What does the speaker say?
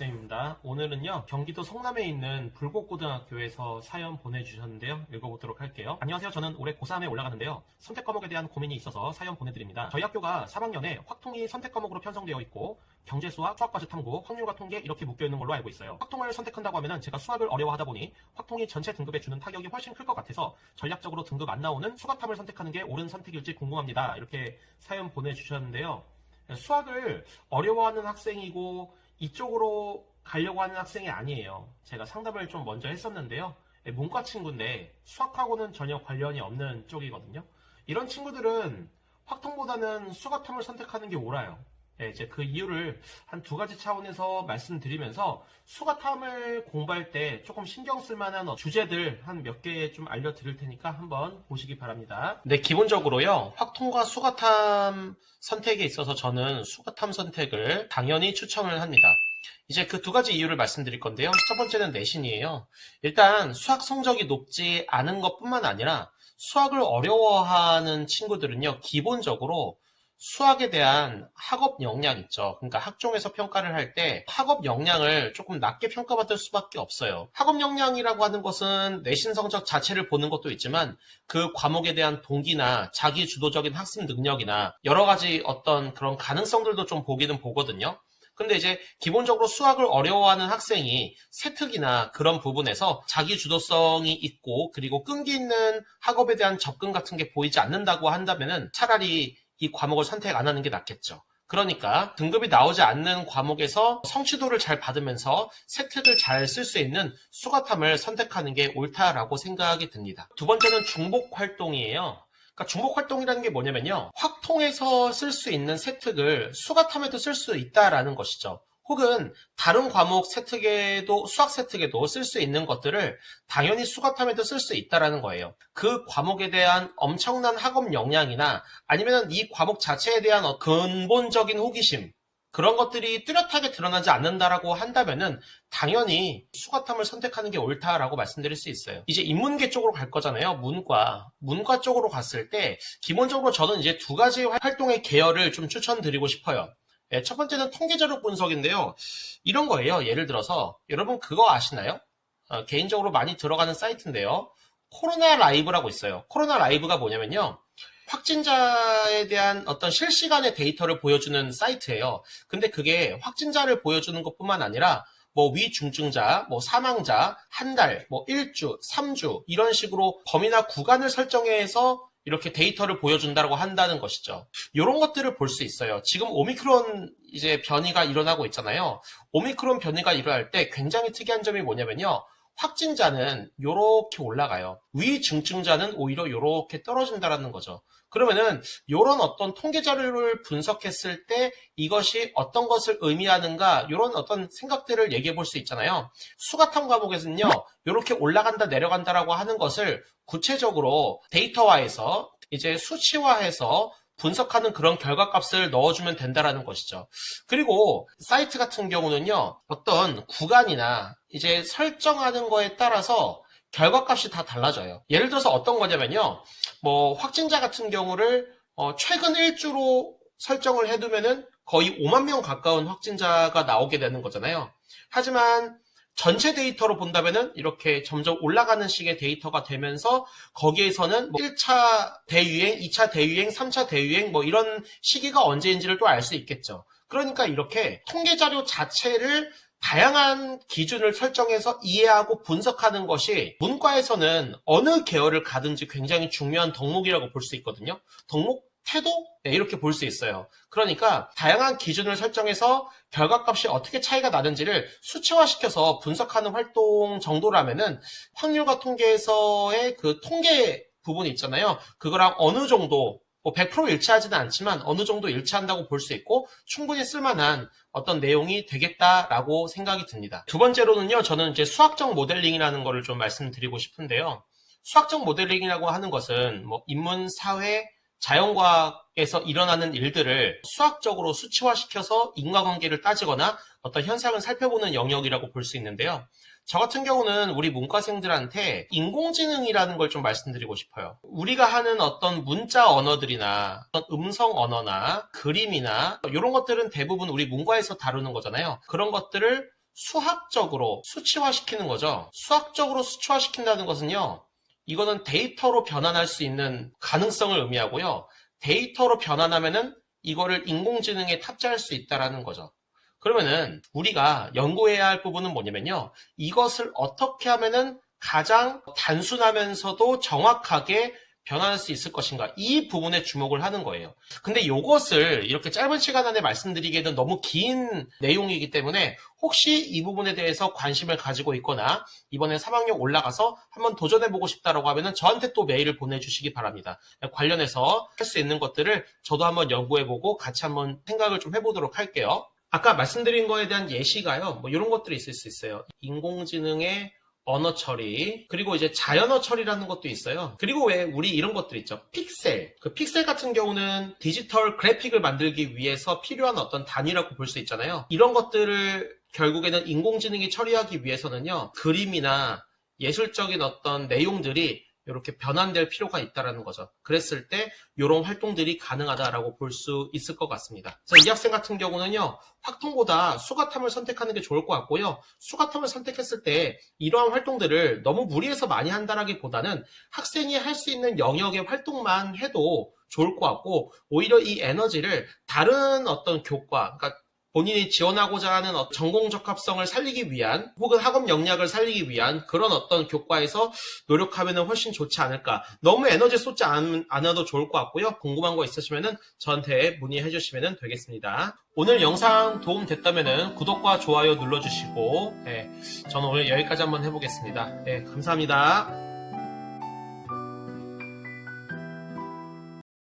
사연입니다. 오늘은요, 경기도 성남에 있는 불곡고등학교에서 사연 보내주셨는데요. 읽어보도록 할게요. 안녕하세요. 저는 올해 고3에 올라가는데요. 선택 과목에 대한 고민이 있어서 사연 보내드립니다. 저희 학교가 3학년에 확통이 선택 과목으로 편성되어 있고, 경제, 수학, 수학과제 탐구, 확률과 통계 이렇게 묶여있는 걸로 알고 있어요. 확통을 선택한다고 하면은 제가 수학을 어려워하다 보니 확통이 전체 등급에 주는 타격이 훨씬 클 것 같아서 전략적으로 등급 안 나오는 수학탐을 선택하는 게 옳은 선택일지 궁금합니다. 이렇게 사연 보내주셨는데요. 수학을 어려워하는 학생이고 이쪽으로 가려고 하는 학생이 아니에요. 제가 상담을 좀 먼저 했었는데요. 문과 친구인데 수학하고는 전혀 관련이 없는 쪽이거든요. 이런 친구들은 확통보다는 수학탐을 선택하는 게 옳아요. 이제 그 이유를 한 두 가지 차원에서 말씀드리면서 수학탐을 공부할 때 조금 신경 쓸 만한 주제들 한 몇 개 좀 알려드릴 테니까 한번 보시기 바랍니다. 네, 기본적으로요. 확통과 수학탐 선택에 있어서 저는 수학탐 선택을 당연히 추천을 합니다. 이제 그 두 가지 이유를 말씀드릴 건데요. 첫 번째는 내신이에요. 일단 수학 성적이 높지 않은 것뿐만 아니라 수학을 어려워하는 친구들은요. 기본적으로 수학에 대한 학업 역량 있죠. 그러니까 학종에서 평가를 할 때 학업 역량을 조금 낮게 평가받을 수밖에 없어요. 학업 역량이라고 하는 것은 내신 성적 자체를 보는 것도 있지만 그 과목에 대한 동기나 자기 주도적인 학습 능력이나 여러 가지 어떤 그런 가능성들도 좀 보기는 보거든요. 근데 이제 기본적으로 수학을 어려워하는 학생이 세특이나 그런 부분에서 자기 주도성이 있고 그리고 끈기 있는 학업에 대한 접근 같은 게 보이지 않는다고 한다면은 차라리 이 과목을 선택 안 하는 게 낫겠죠. 그러니까 등급이 나오지 않는 과목에서 성취도를 잘 받으면서 세특을 잘 쓸 수 있는 수학탐을 선택하는 게 옳다라고 생각이 듭니다. 두 번째는 중복 활동이에요. 그러니까 중복 활동이라는 게 뭐냐면요. 확통에서 쓸 수 있는 세특을 수학탐에도 쓸 수 있다라는 것이죠. 혹은 다른 과목 세특에도 수학 세특에도 쓸 수 있는 것들을 당연히 수학탐에도 쓸 수 있다라는 거예요. 그 과목에 대한 엄청난 학업 역량이나 아니면 이 과목 자체에 대한 근본적인 호기심 그런 것들이 뚜렷하게 드러나지 않는다라고 한다면은 당연히 수학탐을 선택하는 게 옳다라고 말씀드릴 수 있어요. 이제 인문계 쪽으로 갈 거잖아요. 문과 쪽으로 갔을 때 기본적으로 저는 이제 두 가지 활동의 계열을 좀 추천드리고 싶어요. 첫 번째는 통계자료 분석인데요. 이런 거예요. 예를 들어서 여러분 그거 아시나요? 개인적으로 많이 들어가는 사이트인데요. 코로나 라이브라고 있어요. 코로나 라이브가 뭐냐면요. 확진자에 대한 어떤 실시간의 데이터를 보여주는 사이트예요. 근데 그게 확진자를 보여주는 것뿐만 아니라 위중증자, 사망자, 한 달, 1주, 3주 이런 식으로 범위나 구간을 설정해서 이렇게 데이터를 보여준다고 한다는 것이죠. 이런 것들을 볼 수 있어요. 지금 오미크론 이제 변이가 일어나고 있잖아요. 오미크론 변이가 일어날 때 굉장히 특이한 점이 뭐냐면요. 확진자는 이렇게 올라가요. 위중증자는 오히려 이렇게 떨어진다는 거죠. 그러면은 이런 어떤 통계 자료를 분석했을 때 이것이 어떤 것을 의미하는가 이런 어떤 생각들을 얘기해 볼 수 있잖아요. 수학탐 과목에서는요. 이렇게 올라간다 내려간다라고 하는 것을 구체적으로 데이터화해서 이제 수치화해서 분석하는 그런 결과값을 넣어주면 된다라는 것이죠. 그리고 사이트 같은 경우는요, 어떤 구간이나 이제 설정하는 거에 따라서 결과값이 다 달라져요. 예를 들어서 어떤 거냐면요, 확진자 같은 경우를 최근 1주로 설정을 해두면은 거의 5만 명 가까운 확진자가 나오게 되는 거잖아요. 하지만 전체 데이터로 본다면은 이렇게 점점 올라가는 식의 데이터가 되면서 거기에서는 1차 대유행, 2차 대유행, 3차 대유행 이런 시기가 언제인지를 또 알 수 있겠죠. 그러니까 이렇게 통계 자료 자체를 다양한 기준을 설정해서 이해하고 분석하는 것이 문과에서는 어느 계열을 가든지 굉장히 중요한 덕목이라고 볼 수 있거든요. 덕목 태도? 네, 이렇게 볼 수 있어요. 그러니까 다양한 기준을 설정해서 결과값이 어떻게 차이가 나는지를 수치화시켜서 분석하는 활동 정도라면은 확률과 통계에서의 그 통계 부분이 있잖아요. 그거랑 어느 정도 100% 일치하지는 않지만 어느 정도 일치한다고 볼 수 있고 충분히 쓸만한 어떤 내용이 되겠다라고 생각이 듭니다. 두 번째로는요, 저는 이제 수학적 모델링이라는 거를 좀 말씀드리고 싶은데요. 수학적 모델링이라고 하는 것은 인문, 사회, 자연과학에서 일어나는 일들을 수학적으로 수치화시켜서 인과관계를 따지거나 어떤 현상을 살펴보는 영역이라고 볼 수 있는데요. 저 같은 경우는 우리 문과생들한테 인공지능이라는 걸 좀 말씀드리고 싶어요. 우리가 하는 어떤 문자 언어들이나 어떤 음성 언어나 그림이나 이런 것들은 대부분 우리 문과에서 다루는 거잖아요. 그런 것들을 수학적으로 수치화시키는 거죠. 수학적으로 수치화시킨다는 것은요, 이거는 데이터로 변환할 수 있는 가능성을 의미하고요. 데이터로 변환하면은 이거를 인공지능에 탑재할 수 있다라는 거죠. 그러면은 우리가 연구해야 할 부분은 뭐냐면요, 이것을 어떻게 하면은 가장 단순하면서도 정확하게 변환할 수 있을 것인가, 이 부분에 주목을 하는 거예요. 근데 이것을 이렇게 짧은 시간 안에 말씀드리기에는 너무 긴 내용이기 때문에 혹시 이 부분에 대해서 관심을 가지고 있거나 이번에 3학년 올라가서 한번 도전해보고 싶다라고 하면은 저한테 또 메일을 보내주시기 바랍니다. 관련해서 할 수 있는 것들을 저도 한번 연구해보고 같이 한번 생각을 좀 해보도록 할게요. 아까 말씀드린 거에 대한 예시가요, 뭐 이런 것들이 있을 수 있어요. 인공지능의 언어 처리, 그리고 이제 자연어 처리라는 것도 있어요. 그리고 왜 우리 이런 것들 있죠. 픽셀. 그 픽셀 같은 경우는 디지털 그래픽을 만들기 위해서 필요한 어떤 단위라고 볼 수 있잖아요. 이런 것들을 결국에는 인공지능이 처리하기 위해서는요, 그림이나 예술적인 어떤 내용들이 이렇게 변환될 필요가 있다는 거죠. 그랬을 때 이런 활동들이 가능하다라고 볼 수 있을 것 같습니다. 그래서 이 학생 같은 경우는요, 확통보다 수가탐을 선택하는 게 좋을 것 같고요. 수가탐을 선택했을 때 이러한 활동들을 너무 무리해서 많이 한다라기보다는 학생이 할 수 있는 영역의 활동만 해도 좋을 것 같고, 오히려 이 에너지를 다른 어떤 교과, 그러니까 본인이 지원하고자 하는 전공 적합성을 살리기 위한, 혹은 학업 역량을 살리기 위한 그런 어떤 교과에서 노력하면 훨씬 좋지 않을까. 너무 에너지 쏟지 않아도 좋을 것 같고요. 궁금한 거 있으시면 저한테 문의해 주시면 되겠습니다. 오늘 영상 도움 됐다면 구독과 좋아요 눌러주시고, 저는 오늘 여기까지 한번 해보겠습니다. 감사합니다.